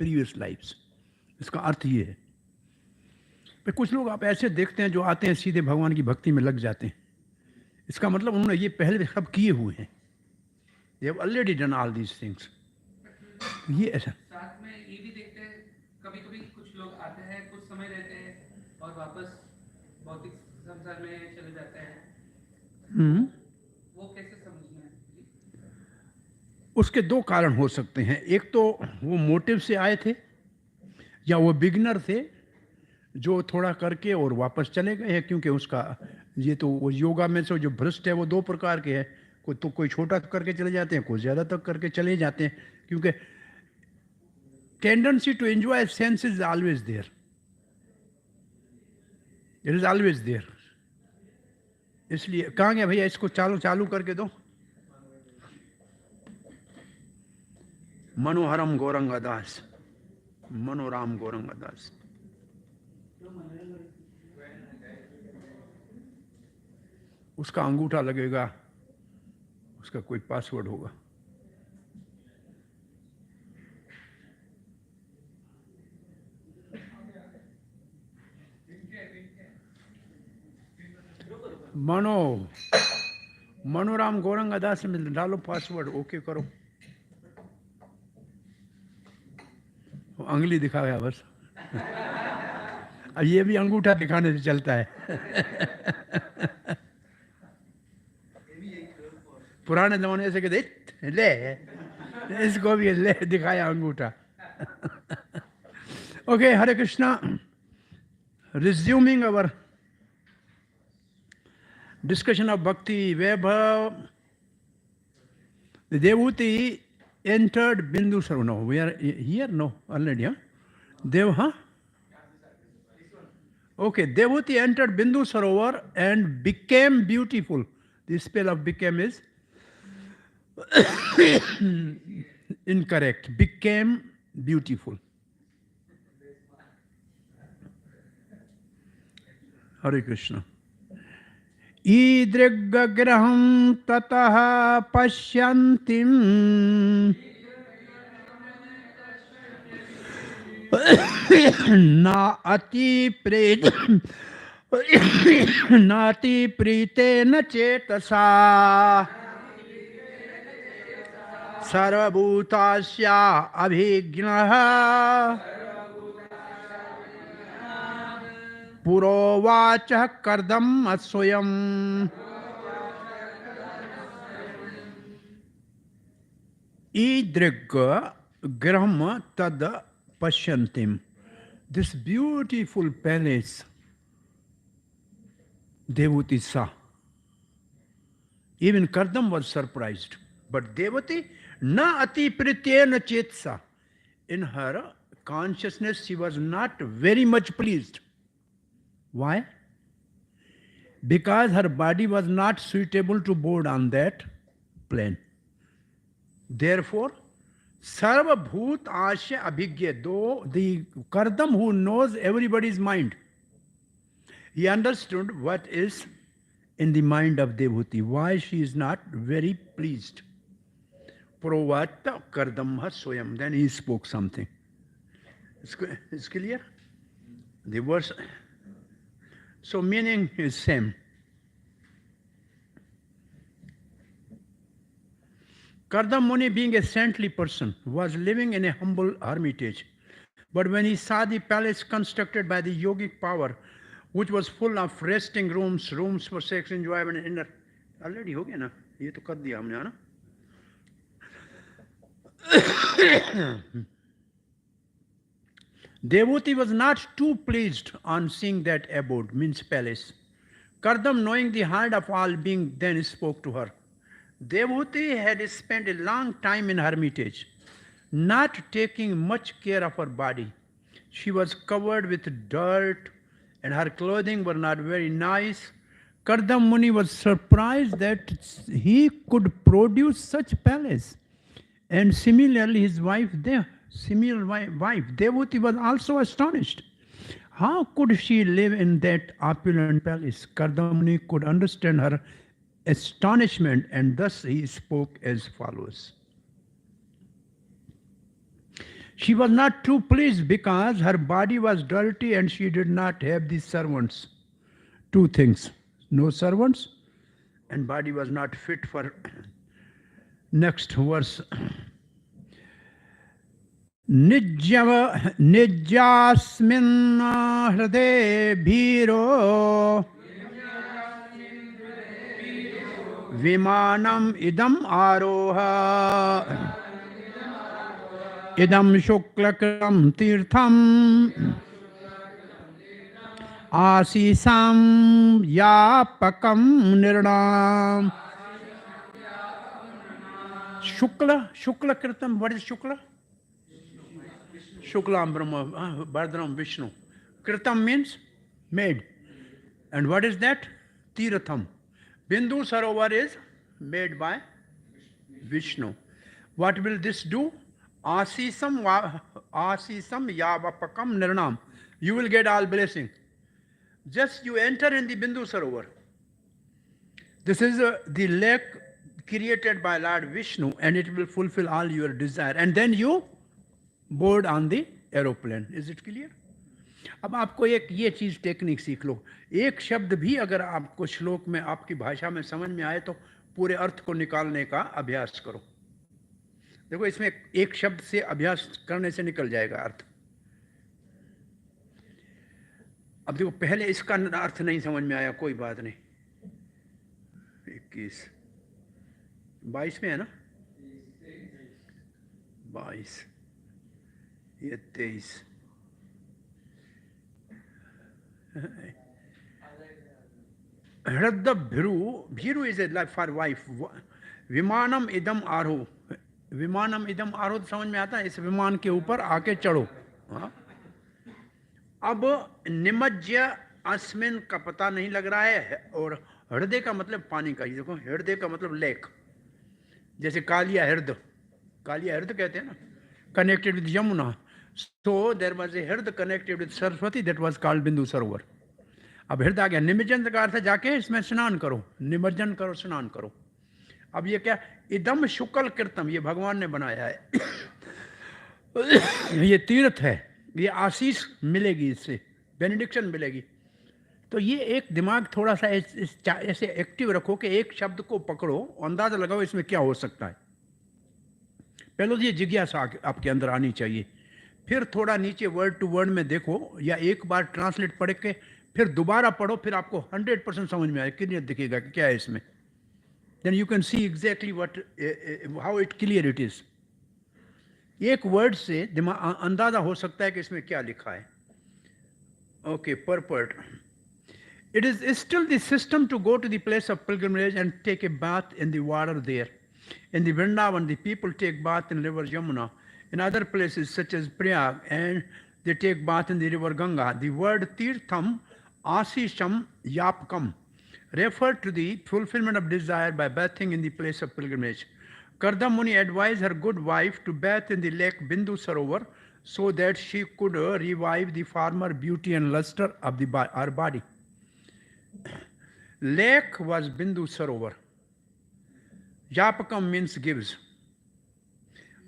previous lives. इसका अर्थ ये है। पर कुछ लोग आप ऐसे देखते हैं जो आते हैं सीधे भगवान की भक्ति में लग जाते हैं, इसका मतलब उन्होंने ये पहले सब किए हुए हैं। They have already done all these things. ये ऐसा साथ में ये भी देखते हैं, कभी कभी कुछ लोग आते हैं, कुछ समय रहते हैं और वापस भौतिक संसार में चले जाते हैं। वो कैसे समझना है जी? उसके दो कारण हो सकते हैं। एक तो वो मोटिव से आए थे, या वो बिगनर थे जो थोड़ा करके और वापस चले गए हैं, क्योंकि उसका ये तो वो योगा में से जो भ्रष्ट है वो दो प्रकार के हैं। कोई छोटा करके चले जाते हैं, कोई ज़्यादा तक करके चले जाते हैं, क्योंकि tendency to enjoy sense is always there, it is always there. इसलिए कहाँ गया भैया, इसको चालू करके दो। मनोहरम गौरंगा दास, मनोराम गौरंगा दास। उसका अंगूठा लगेगा, उसका कोई पासवर्ड होगा। मनोराम गौरंगा दास में डालो पासवर्ड, ओके करो। अंगली दिखाया बस। अब ये भी अंगूठा दिखाने से चलता है। पुराने जमाने से कहते ले, इसको भी ले दिखाया अंगूठा। Okay, Hare Krishna. Resuming our discussion of Bhakti Vaibhav, the Devuti entered Bindu Sarovar. No, we are here, no, already, huh? Huh? Okay, Devuti entered Bindu Sarovar and became beautiful. The spell of became is incorrect. Became beautiful. Hare Krishna. ईदृग्ग्रहं ततः पश्यन्तीं नातिप्रीतेन चेतसा सर्वभूतास्या अभिज्ञः पुरोवाच कर्दम स्वयं। ईदृग् Graham तद पश्यन्तिम, this beautiful palace Devuti saw. Even Kardam was surprised, but Devati na ati prityena chetsa. In her consciousness she was not very much pleased. Why? Because her body was not suitable to board on that plane. Therefore, Sarva Bhut Asya Abhigya, though the Kardam who knows everybody's mind, he understood what is in the mind of Devuti, why she is not very pleased. Provata Kardamha Swayam, then he spoke something. It's clear? The verse. So meaning is same. Kardam Muni, being a saintly person, was living in a humble hermitage. But when he saw the palace constructed by the yogic power, which was full of resting rooms, rooms for sex enjoyment and inner, already ho gaya na, ye to kar diya humne, hai na? Devuti was not too pleased on seeing that abode, means palace. Kardam, knowing the heart of all being, then spoke to her. Devuti had spent a long time in hermitage, not taking much care of her body. She was covered with dirt and her clothing were not very nice. Kardam Muni was surprised that he could produce such palace. And similarly his wife there. Similar wife, Devuti, was also astonished. How could she live in that opulent palace? Kardamuni could understand her astonishment, and thus he spoke as follows. She was not too pleased because her body was dirty and she did not have the servants. Two things: no servants, and body was not fit for. Next verse. निज्यास्मिन् हृदये भीरो विमानम् इदम् आरोह इदं शुक्लकृतं तीर्थम् आसीसां यापकं निर्णाम. शुक्लकृतं, what is shukla? Shuklam Brahma, Bhadram Vishnu. Kritam means made. And what is that? Tiratham. Bindu Sarovar is made by Vishnu. What will this do? Asisam Yavapakam Nirnam. You will get all blessing. Just you enter in the Bindu Sarovar. This is the lake created by Lord Vishnu, and it will fulfill all your desire. And then you board on the aeroplane. Is it clear? अब आपको एक ये चीज़ technique सीख लो. एक शब्द भी अगर आपको श्लोक में आपकी भाषा में समझ में आए तो पूरे अर्थ को निकालने का अभ्यास करो. देखो इसमें एक शब्द से अभ्यास करने से निकल जाएगा अर्थ. अब देखो पहले इसका अर्थ नहीं समझ में आया, कोई बात नहीं. 21 22 में है ना, 22 ये 23. हृदय भीरु इज ए फॉर वाइफ. विमानम इदम आरोह. विमानम इदम आरोह समझ में आता है, इस विमान के ऊपर आके चढ़ो. अब निमज्य अस्मिन का पता नहीं लग रहा है, और हृदय का मतलब पानी का. देखो हृदय का मतलब लेक. जैसे कालिया हृदय कहते हैं ना, connected with Yamuna. So there was a Hird connected with Saraswati that was called Bindu Sarovar. अब हृदय आ गया. निमज्जन का अर्थ है जाके इसमें स्नान करो, निमज्जन करो, स्नान करो. अब ये क्या? इदम शुक्ल कृतम, ये भगवान ने बनाया है. ये तीर्थ है, ये आशीष मिलेगी, इससे बेनिडिक्शन मिलेगी. तो ये एक दिमाग थोड़ा सा ऐसे एक्टिव रखो कि एक शब्द को पकड़ो, अंदाजा लगाओ इसमें क्या हो सकता है. पहले तो ये जिज्ञासा आपके अंदर आनी चाहिए. फिर थोड़ा नीचे वर्ड टू वर्ड में देखो, या एक बार ट्रांसलेट पढ़ के फिर दोबारा पढ़ो, फिर आपको 100% समझ में आए, क्लियर दिखेगा कि क्या है इसमें. Then you can see exactly what how it clear it is. एक वर्ड से अंदाजा हो सकता है कि इसमें क्या लिखा है. Okay, परपर्ट. It is still the system to go to the place of pilgrimage and take a bath in the water there. In the Vrindavan, the people take bath in river Yamuna. In other places such as Prayag, and they take bath in the river Ganga. The word Tirtham, Asisham, Yapkam refer to the fulfillment of desire by bathing in the place of pilgrimage. Kardam Muni advised her good wife to bath in the lake Bindu Sarovar so that she could revive the former beauty and luster of her body. Lake was Bindu Sarovar. Yapakam means gives.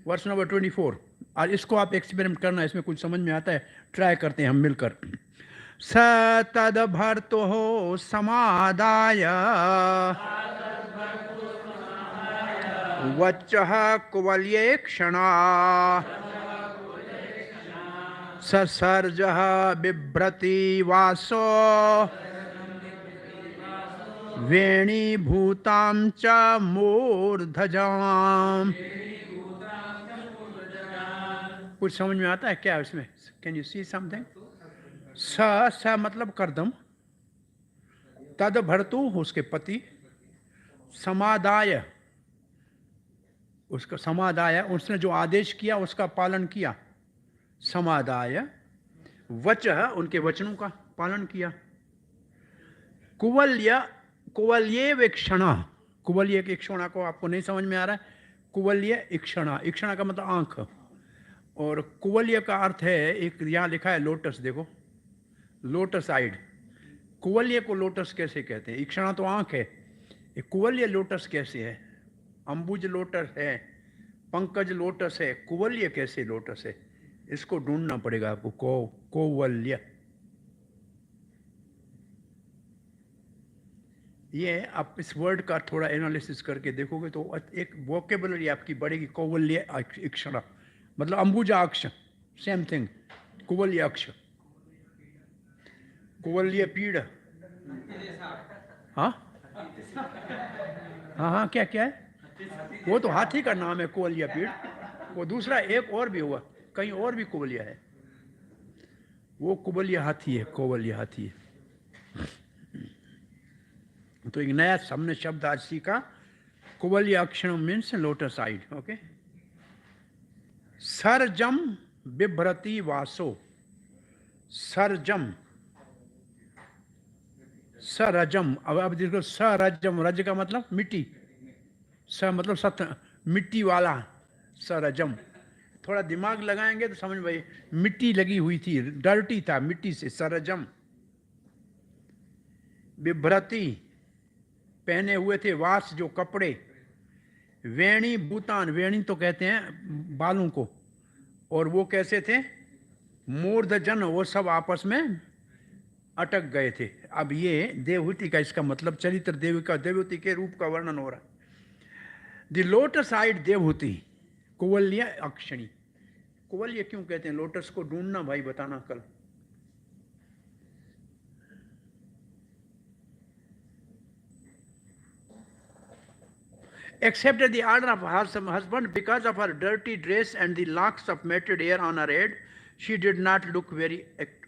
Verse number 24. और इसको आप experiment करना, इसमें कुछ समझ में आता है, ट्राई करते हैं हम मिलकर. स तद भर्तु हो समादाय वच्चः कुवल्ये क्षणा ससर्जः बिभ्रति वासो वेणीभूतां च मूर्धजाम्. कुछ समझ में आता है क्या इसमें? Can you see something? स मतलब करदम, तद भर्तु उसके पति, समादाय उसका, समादाय उसने जो आदेश किया उसका पालन किया, समादाय वचः उनके वचनों का पालन किया. कुवल्ये वीक्षणा. कुवल्ये की क्षणा को आपको नहीं समझ में आ रहा है? कुवल्य इक्षणा, इक्षणा का मतलब आंख, और कुवल्य का अर्थ है, एक यहाँ लिखा है लोटस, देखो लोटस आइड. कुवल्य को लोटस कैसे कहते हैं? इक्षणा तो आंख है, कुवल्य लोटस कैसे है? अंबुज लोटस है, पंकज लोटस है, कुवल्य कैसे लोटस है? इसको ढूंढना पड़ेगा आपको, कोवल्य। ये आप इस वर्ड का थोड़ा एनालिसिस करके देखोगे तो एक वोकेबुलरी आपकी बढ़ेगी। कोवल्य अक्षर मतलब अंबुजा अक्ष, सेम थिंग। कुवल्य अक्ष, कुवल्य पीड़। हाँ हाँ हाँ, क्या क्या है? वो तो हाथी का नाम है कुवल्य पीड़। वो दूसरा एक और भी हुआ, कहीं और भी कुवल्य है, वो कुवल्य हाथी है, कोवल्य हाथी है। तो एक नया हमने शब्द आज सीखा, कुवल्य अक्षरम मीन्स लोटस आइड। ओके, सरजम बिभ्रति वासो, सरजम, सरजम। अब देखो, सरजम, रज का मतलब मिट्टी, स मतलब सत, मिट्टी वाला, सरजम। थोड़ा दिमाग लगाएंगे तो समझ भाई, मिट्टी लगी हुई थी, डर्टी था मिट्टी से, सरजम। बिभ्रति, पहने हुए थे, वास जो कपड़े, वेणी भूतान, वेणी तो कहते हैं बालों को, और वो कैसे थे? मूर्धजन, वो सब आपस में अटक गए थे। अब ये देवहूति का इसका मतलब चरित्र, देविका देवहूति के रूप का वर्णन हो रहा है। द लोटस आइड देवहूति, कुवल्य अक्षणी। कुवल्य क्यों कहते हैं? लोटस को ढूंढना भाई, बताना कल। Accepted the order of her husband because of her dirty dress and the locks of matted hair on her head, she did not look very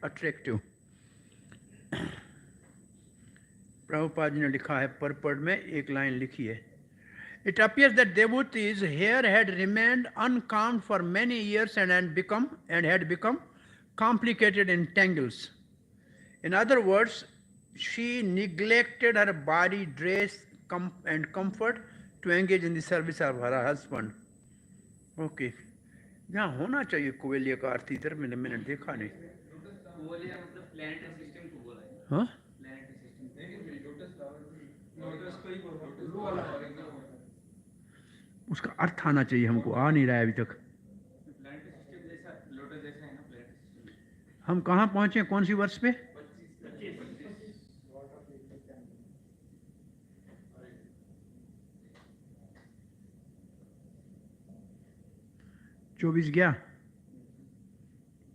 attractive. Prabhupada ji ने लिखा है, परपड़ में एक लाइन लिखी है। It appears that Devuti's hair had remained uncombed for many years and had become complicated in tangles. In other words, she neglected her body dress and comfort to engage in the service of her husband. Okay, यहाँ होना चाहिए कुवल्य का अर्थ, इधर मैंने देखा नहीं। कुवल्य मतलब planetary system को बोला है। हाँ, प्लैनेटरी सिस्टम, उसका अर्थ आना चाहिए हमको, आ नहीं रहा है अभी तक। प्लैनेटरी सिस्टम जैसा, लोटस जैसा है ना प्लैनेटरी सिस्टम। हम कहाँ पहुंचे, कौन सी वर्ष पे? 24 गया,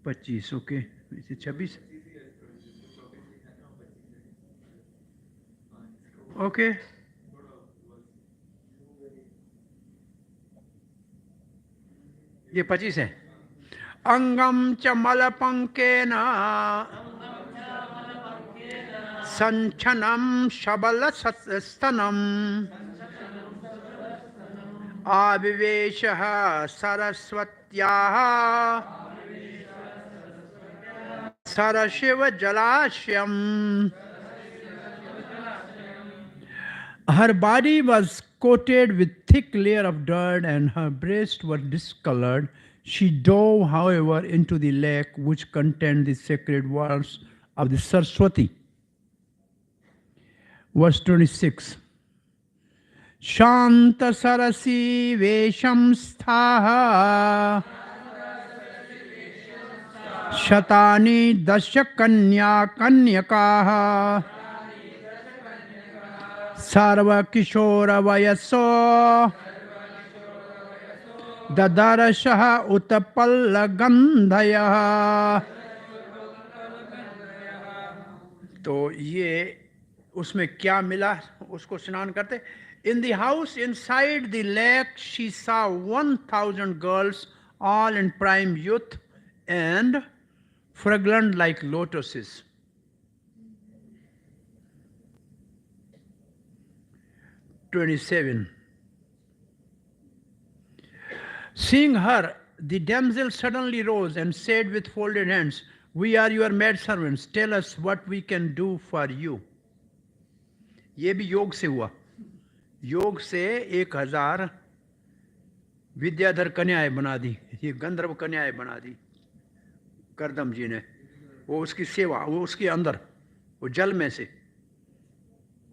25, ओके, 26, ओके। ये 25 है। अंगम च मलपंकेन संचनम शबल स्तनम आविवेशः सरस्वत्याः सरशिव जलाशयम। Her body was coated with thick layer of dirt and her breasts were discolored. She dove, however, into the lake which contained the sacred waters of the Saraswati. Verse 26. Shanta Sarasi Vesham Sthaha Shatani Dasya Kanyakaha Sarva Kishora Vayaso Dadarashaha Utapalla Gandhaya। तो ये उसमें क्या मिला उसको स्नान करते। In the house inside the lake she saw 1,000 girls, all in prime youth and fragrant like lotuses. "27. Seeing her, the damsel suddenly rose and said with folded hands, We are your maidservants. Tell us what we can do for you." ये भी योग से हुआ। योग से 1000 विद्याधर कन्याएं बना दी, ये गंधर्व कन्याएं बना दी करदम जी ने। वो उसकी सेवा, वो उसके अंदर, वो जल में से।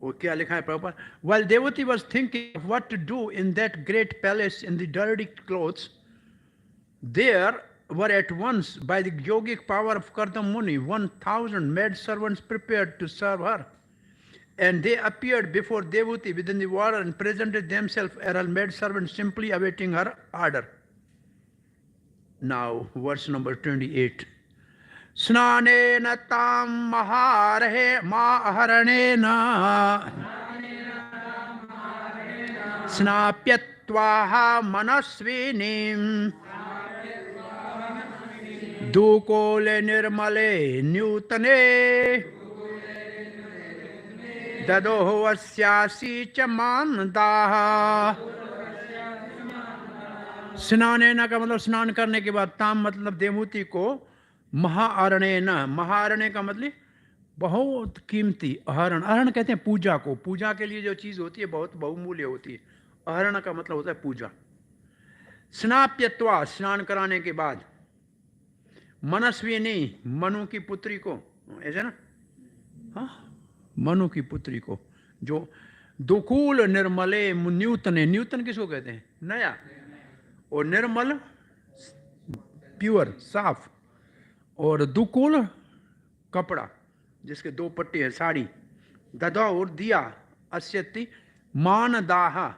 वो क्या लिखा है Prabhupada? While Devati was thinking of what to do in that great palace in the dirty clothes, there were at once by the yogic power of Kardam Muni, 1,000 maid servants prepared to serve her. And they appeared before Devuti within the water and presented themselves as maid servants, simply awaiting her order. Now, verse number 28. Snanena tam maharhe maharanena snapyatvaha manasvinim dukole nirmale nyutane ददोह अस्यासी च मानदाह। स्नानेन का मतलब स्नान करने के बाद, ताम मतलब देवहूति को, महाअरणेन, महाअरण्य का मतलब बहुत कीमती, अहरण, अहरण कहते हैं पूजा को, पूजा के लिए जो चीज़ होती है बहुत बहुमूल्य होती है, अहरण का मतलब होता है पूजा। स्नाप्यत्वा, स्नान कराने के बाद, मनस्विनी, मनु की पुत्री को, ऐसे ना, हाँ, मनु की पुत्री को, जो दुकूल निर्मले न्यूतने, न्यूतन किसको कहते हैं? नया, और निर्मल प्योर साफ, और दुकूल कपड़ा जिसके दो पट्टी है, साड़ी, ददा और दिया, अस्यति Mandaha,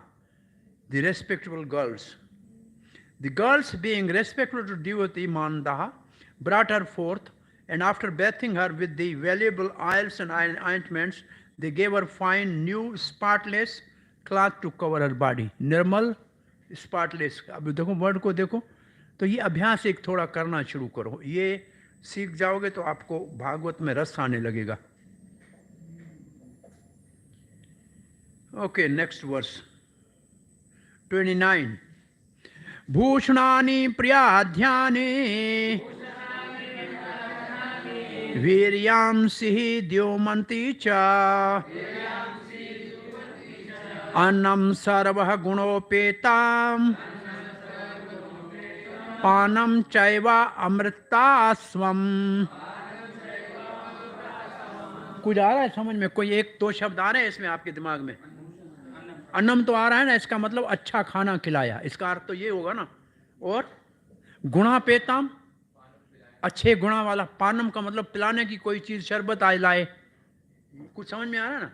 the respectable girls, the girls being respectable to devotee Mandaha brought her forth. And after bathing her with the valuable oils and ointments, they gave her fine new spotless cloth to cover her body. Nirmal spotless. अब देखो word को देखो, तो ये अभ्यास एक थोड़ा करना शुरू करो, ये सीख जाओगे तो आपको भागवत में रस आने लगेगा। Okay, next verse 29. भूषणानि प्रियाध्यानि वीर्यांसि द्योमन्ति च अन्नं सर्वः गुणोपेताम् पानं चैव अमृतास्वम्। कुछ आ रहा है समझ में? कोई एक दो शब्द आ रहे हैं इसमें आपके दिमाग में? अन्नम तो आ रहा है ना, इसका मतलब अच्छा खाना खिलाया, इसका अर्थ तो ये होगा ना। और गुणापेताम, अच्छे गुणा वाला, पानम का मतलब पिलाने की कोई चीज़, शरबत आए लाए, कुछ समझ में आ रहा है ना?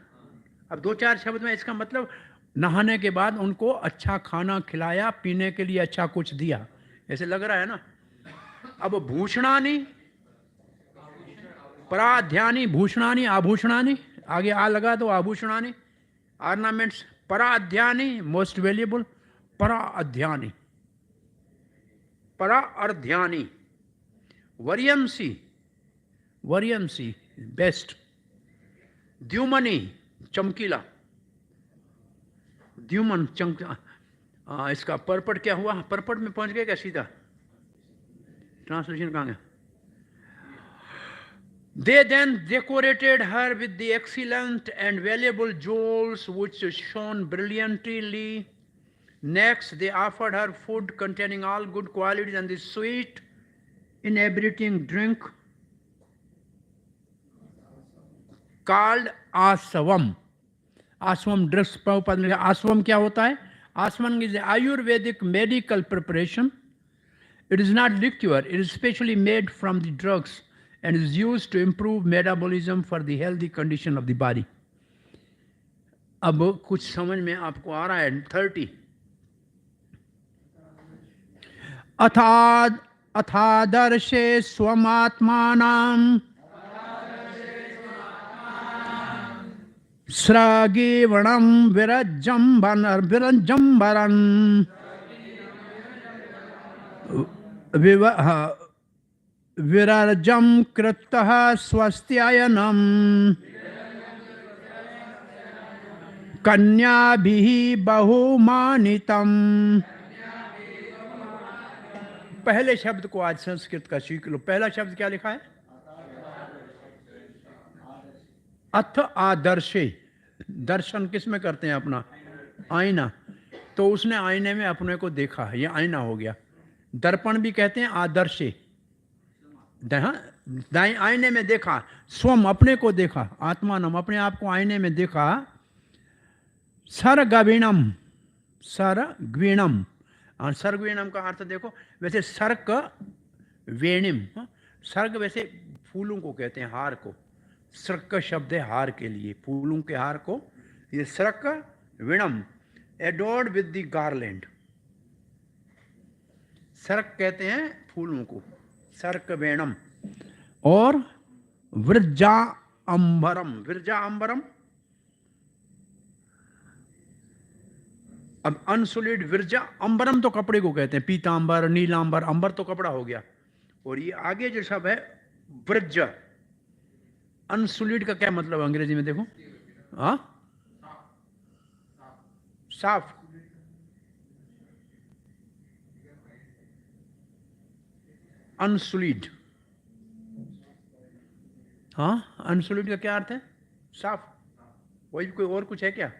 अब दो चार शब्द में इसका मतलब नहाने के बाद उनको अच्छा खाना खिलाया, पीने के लिए अच्छा कुछ दिया, ऐसे लग रहा है ना। अब भूषणानि पराध्यानि, भूषणानि आभूषणानि, आगे आ लगा दो, आभूषणानि ऑर्नामेंट्स, पराध्यानि मोस्ट वैल्यूएबल, पराध्यानि, परार्ध्यानि, वर्यंसी, वर्यंसी बेस्ट, द्युमनी चमकीला, द्युमन चमक, इसका परपट क्या हुआ? परपट में पहुंच गए क्या सीधा? ट्रांसलेशन कहाँ गया? They then decorated her with the excellent and valuable jewels which shone brilliantly. Next, they offered her food containing all good qualities and the sweet, inebriating drink called asvam. Asvam dress, asvam क्या होता है? Asvam is an Ayurvedic medical preparation. It is not liquor. It is specially made from the drugs and is used to improve metabolism for the healthy condition of the body. अब कुछ समझ में आपको आ रहा है? 30. अथादर्शे स्वमात्मानां स्रगीवणं विरजम्बरं विरजं कृतः स्वस्त्ययनं कन्याभिः बहुमानितम्। पहले शब्द को आज संस्कृत का सीख लो। पहला शब्द क्या लिखा है? अथ आदर्शे। दर्शन किस में करते हैं अपना? आईना। तो उसने आईने में अपने को देखा, ये आईना हो गया। दर्पण भी कहते हैं आदर्शे, दाएं आईने में देखा, स्वम अपने को देखा, आत्मानम अपने आप को आईने में देखा। सरगवीणम, सरगवीणम, और सरगवीणम का अर्थ देखो, वैसे सर्क वेणिम, सर्ग वैसे फूलों को कहते हैं, हार को। सर्क का शब्द है हार के लिए, फूलों के हार को। ये सर्क विणम, एडोर्ड विद द गार्लैंड। सर्क कहते हैं फूलों को, सर्क वेणम। और विरजा अंबरम, विरजा अंबरम, अब अनसुलिड विरजा अंबरम तो कपड़े को कहते हैं, पीतांबर, नीलांबर, अंबर तो कपड़ा हो गया। और ये आगे जो शब्द है व्रज, अनसुलिड का क्या मतलब है अंग्रेजी में, देखो। हाँ, साफ। अनसुलिड, हाँ, अनसुलिड का क्या अर्थ है? साफ। वही, कोई और कुछ है क्या?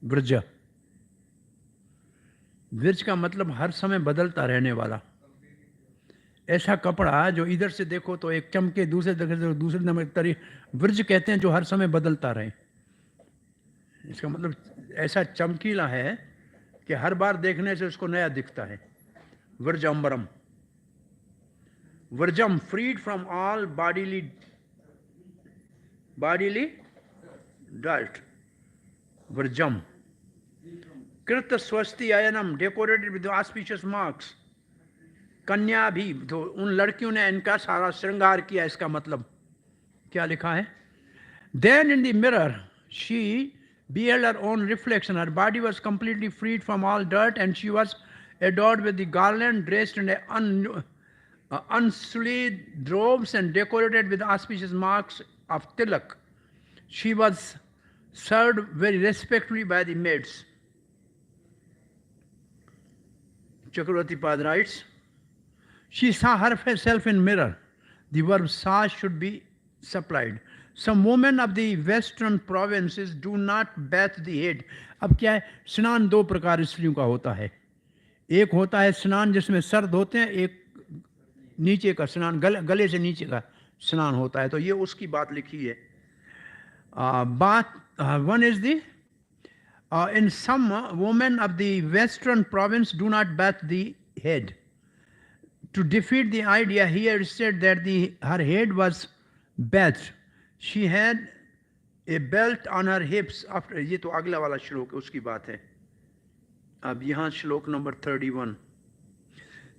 व्रज, विरज का मतलब हर समय बदलता रहने वाला। ऐसा कपड़ा जो इधर से देखो तो एक चमके, दूसरे दूसरे नंबर तरी, व्रज कहते हैं जो हर समय बदलता रहे। इसका मतलब ऐसा चमकीला है कि हर बार देखने से उसको नया दिखता है। व्रजम्बरम, व्रजम, freed from all bodily dirt, व्रजम। कृत स्वस्ति अयनम, डेकोरेटेड विद ऑस्पिशियस मार्क्स। कन्या भी, तो उन लड़कियों ने इनका सारा श्रृंगार किया, इसका मतलब क्या लिखा है? Then in the mirror she beheld her own reflection. Her body was completely freed from all dirt, and she was adorned with the garland, dressed in unsullied robes and decorated with auspicious marks of tilak. She was served very respectfully by the maids. Chakravarti Pad writes, she saw herself in mirror. The verb saw should be supplied. Some women of the western provinces do not bath the head. अब क्या है, स्नान दो प्रकार स्त्रियों का होता है। एक होता है स्नान जिसमें सर्द होते हैं, एक नीचे का स्नान, गले से नीचे का स्नान होता है। तो ये उसकी बात लिखी है। बात one is the in some women of the western province do not bath the head. To defeat the idea, here said that her head was bathed. She had a belt on her hips. After ये तो अगला वाला श्लोक है, उसकी बात है। अब यहाँ श्लोक नंबर 31,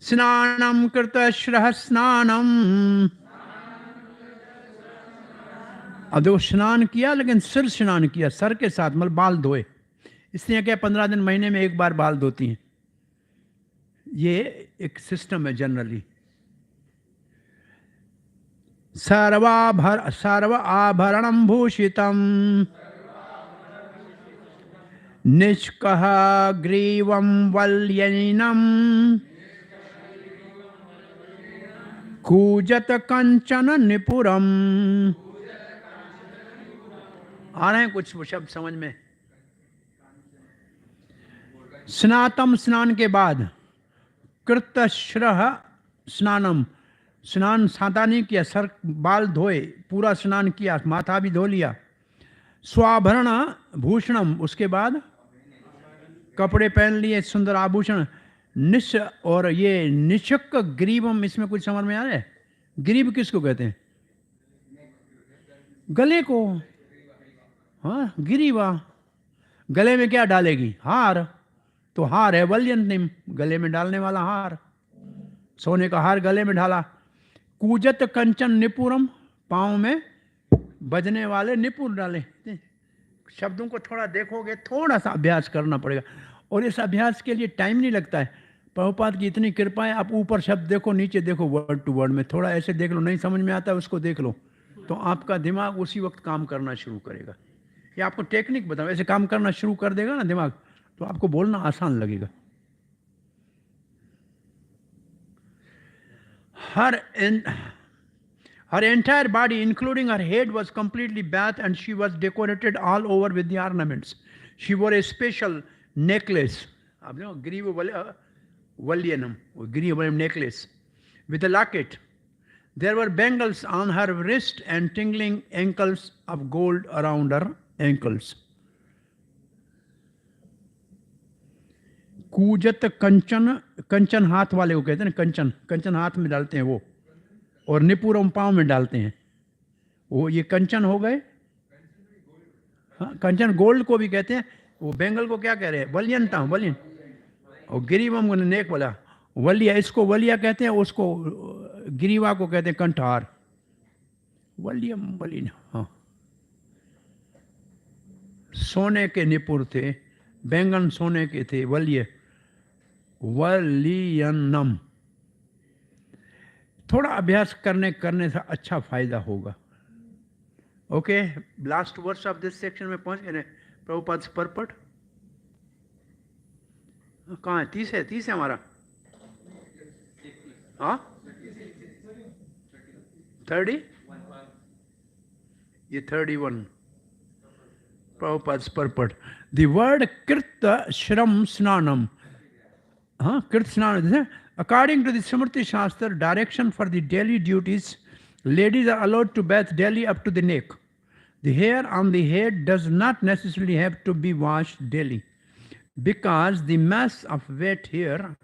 स्नानम कृतश्रः स्नानम। अब देखो, स्नान किया लेकिन सिर स्नान किया, सर के साथ, मतलब बाल धोए। इसलिए क्या 15 दिन महीने में एक बार बाल धोती हैं। ये एक सिस्टम है जनरली। सर्व आभरणम भूषितम निष्कः ग्रीवम वल्यनिनम कूजत कंचन निपुरम। आ रहे हैं कुछ शब्द समझ में? स्नातम, स्नान के बाद, कृतश्रः स्नानम, स्नान सादा नहीं किया, सर बाल धोए, पूरा स्नान किया, माथा भी धो लिया। स्वाभरण भूषणम, उसके बाद कपड़े पहन लिए, सुंदर आभूषण। निश, और ये निशक ग्रीवम, इसमें कुछ समझ में आ रहा है? ग्रीव किसको कहते हैं? गले को। हाँ, गिरीवा। गले में क्या डालेगी? हार। तो हार है वल्यनिम, गले में डालने वाला हार, सोने का हार गले में डाला। कूजत कंचन निपुरम, पाँव में बजने वाले निपुर डाले। शब्दों को थोड़ा देखोगे, थोड़ा सा अभ्यास करना पड़ेगा, और इस अभ्यास के लिए टाइम नहीं लगता है। प्रभुपाद की इतनी कृपा है, आप ऊपर शब्द देखो, नीचे देखो, वर्ड टू वर्ड में थोड़ा ऐसे देख लो, नहीं समझ में आता उसको देख लो, तो आपका दिमाग उसी वक्त काम करना शुरू करेगा। या आपको टेक्निक बताओ, ऐसे काम करना शुरू कर देगा ना दिमाग, तो आपको बोलना आसान लगेगा। Her entire body, including her head, was completely bathed, and she was decorated all over with the ornaments. She wore a special necklace, Griva Valyanam, Griva necklace, with a locket. There were bangles on her wrist and tingling ankles of gold around her ankles. कूजत कंचन, कंचन हाथ वाले को कहते हैं ना, कंचन, कंचन हाथ में डालते हैं वो, और निपुरम पाँव में डालते हैं वो, ये कंचन हो गए। हाँ, कंचन गोल्ड को भी कहते हैं। वो बेंगल को क्या कह रहे हैं, वलियनता, वलियन। और गिरीवम को नेक बोला, वलिया, इसको वलिया कहते हैं, उसको गिरीवा को कहते हैं कंठार, वलियम वलिन। हाँ, सोने के निपुर थे, बैंगन सोने के थे, वलिय, वलियनम। थोड़ा अभ्यास करने से अच्छा फायदा होगा। Okay, last verse of this section में पहुंच गए। प्रभुपाद परपट कहाँ है? 30 है, 30 है हमारा। हाँ, 30, ये 31 प्रभुपाद परपट। द वर्ड कृत श्रम स्नानम, हाँ, कृत स्नान। According to the Smriti Shastra, direction for the daily duties, ladies are allowed to bathe daily up to the neck. The hair on the head does not necessarily have to be washed daily, because the mass of wet hair,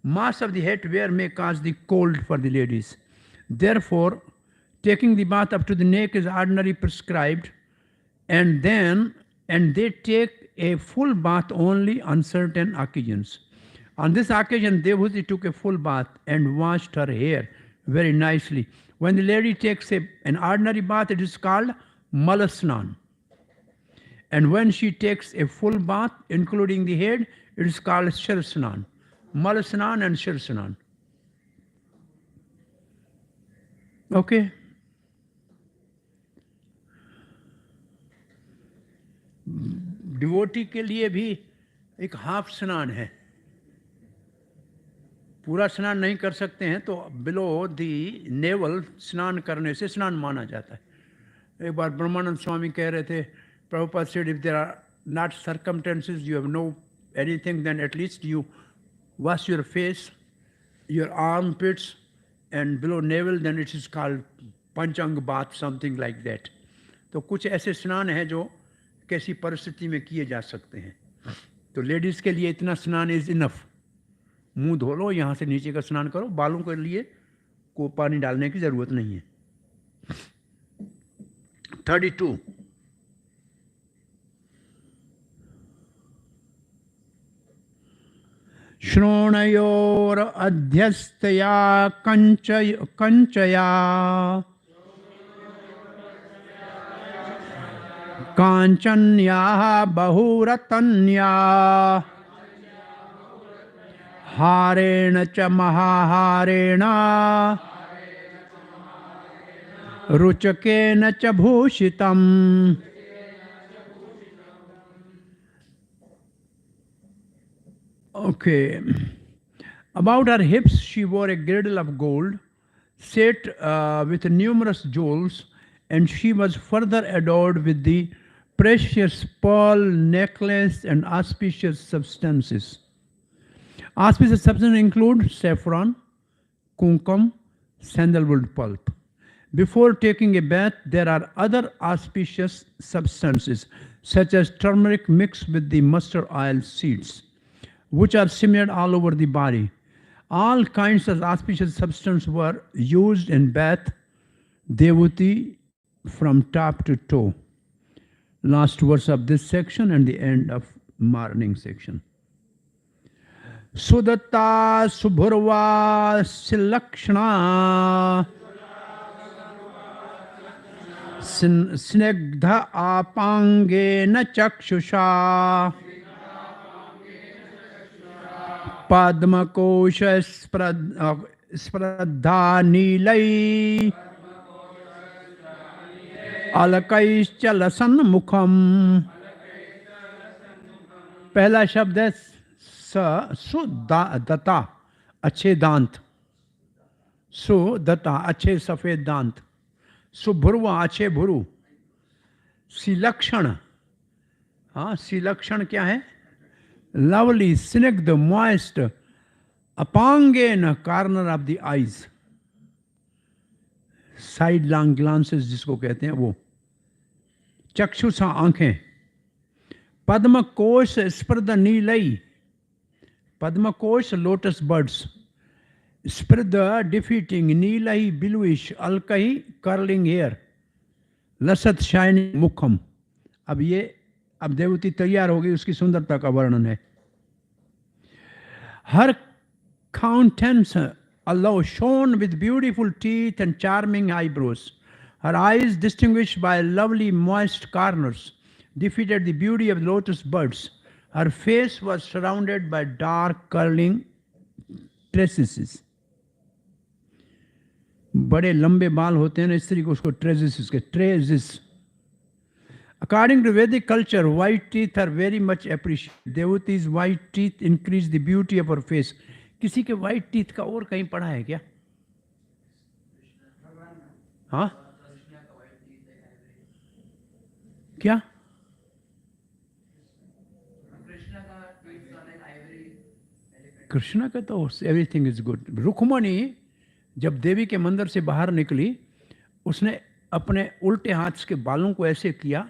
mass of the head wear may cause the cold for the ladies. Therefore, taking the bath up to the neck is ordinarily prescribed, and they take a full bath only on certain occasions. On this occasion, Devhuti took a full bath and washed her hair very nicely. When the lady takes an ordinary bath, it is called malasnan. And when she takes a full bath, including the head, it is called shirsnan. Malasnan and shirsnan. Okay? Devotee के लिए भी एक half स्नान है। पूरा स्नान नहीं कर सकते हैं तो बिलो दी नेवल स्नान करने से स्नान माना जाता है। एक बार ब्रह्मानंद स्वामी कह रहे थे, Prabhupada said, if there are not circumstances, you have no anything, then at least you wash your face, your armpits and below navel, then it is called panchang bath, something like that. तो कुछ ऐसे स्नान हैं जो कैसी परिस्थिति में किए जा सकते हैं। तो लेडीज़ के लिए इतना स्नान इज इनफ। मुंह धो लो, यहाँ से नीचे का स्नान करो, बालों के लिए को पानी डालने की ज़रूरत नहीं है। 32 श्रोणयोर अध्यस्तया कंचया कांचन्या बहुरतन्या हारेण च महाहारेण रुचकेन च भूषितम्। Okay. About her hips, she wore a girdle of gold, set with numerous jewels, and she was further adored with the precious pearl necklace and auspicious substances. Auspicious substances include saffron, kumkum, sandalwood pulp. Before taking a bath, there are other auspicious substances, such as turmeric mixed with the mustard oil seeds, which are smeared all over the body. All kinds of auspicious substances were used in bath Devuti from top to toe. Last verse of this section and the end of morning section. Sudatta subhurva silakshana snegdha apangena chakshusha padmakosha spradha nilai अलकैश्च लसन मुखम। पहला शब्द है सुदता, अच्छे दांत, सुदता अच्छे सफेद दांत, सुभुरवा अच्छे भुरु, सिलक्षण, हाँ सिलक्षण क्या है, लवली, स्निग्ध, मॉइस्ट, अपांगेन corner of the eyes, sidelong glances जिसको कहते हैं वो, चक्षुषा आंखें, पद्म कोश स्पर्ध नीलई, Padmakosh, lotus buds. Spridha, defeating. Neelahi, bluish. Alkahi, curling hair. लसत शाइनिंग मुखम. अब देवती तैयार हो गई, उसकी सुंदरता का वर्णन है. Her countenance although shone with beautiful teeth and charming eyebrows, her eyes distinguished by lovely moist corners defeated the beauty of lotus buds. Her face was surrounded by dark curling tresses. बड़े लंबे बाल होते हैं ना स्त्री को, उसको traces. According to Vedic culture, white teeth are very much appreciated. Devati's white teeth increase the beauty of her face. किसी के white teeth का और कहीं पढ़ा है क्या? हाँ? क्या? कृष्णा का तो everything is good. रुक्मणी जब देवी के मंदिर से बाहर निकली, उसने अपने उल्टे हाथ के बालों को ऐसे किया,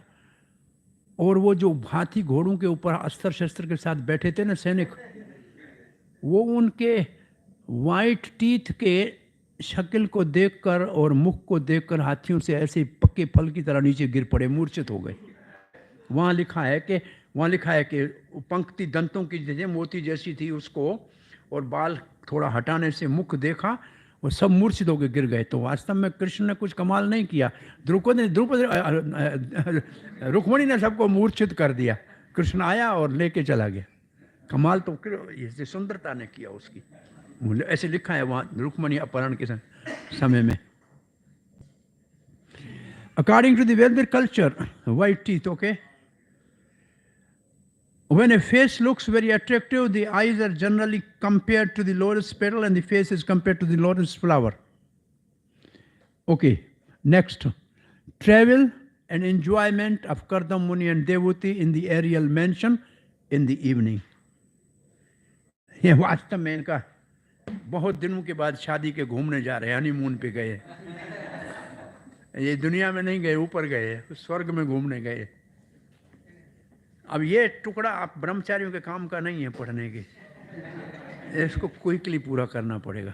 और वो जो हाथी घोड़ों के ऊपर अस्त्र शस्त्र के साथ बैठे थे ना सैनिक, वो उनके वाइट टीथ के शक्ल को देखकर और मुख को देखकर हाथियों से ऐसे पक्के फल की तरह नीचे गिर पड़े, मूर्छित हो गए. वहाँ लिखा है कि पंक्ति दंतों की जैसे मोती जैसी थी उसको, और बाल थोड़ा हटाने से मुख देखा, वो सब मूर्छित होकर गिर गए. तो वास्तव में कृष्ण ने कुछ कमाल नहीं किया, रुक्मणी ने सबको मूर्छित कर दिया. कृष्ण आया और लेके चला गया. कमाल तो सुंदरता ने किया उसकी. ऐसे लिखा है वहाँ रुक्मणी अपहरण के समय में. अकॉर्डिंग टू द वैदिक culture, white teeth, okay. When a face looks very attractive, the eyes are generally compared to the lotus petal and the face is compared to the lotus flower. Okay, next. Travel and enjoyment of Kardam Muni and Devuti in the aerial mansion in the evening. ये वास्तव में इनका बहुत दिनों के बाद शादी के घूमने जा रहे हैं, हनीमून पे गए. ये दुनिया में नहीं गए, ऊपर गए, स्वर्ग में घूमने गए. अब ये टुकड़ा आप ब्रह्मचारियों के काम का नहीं है पढ़ने के, इसको क्विकली पूरा करना पड़ेगा.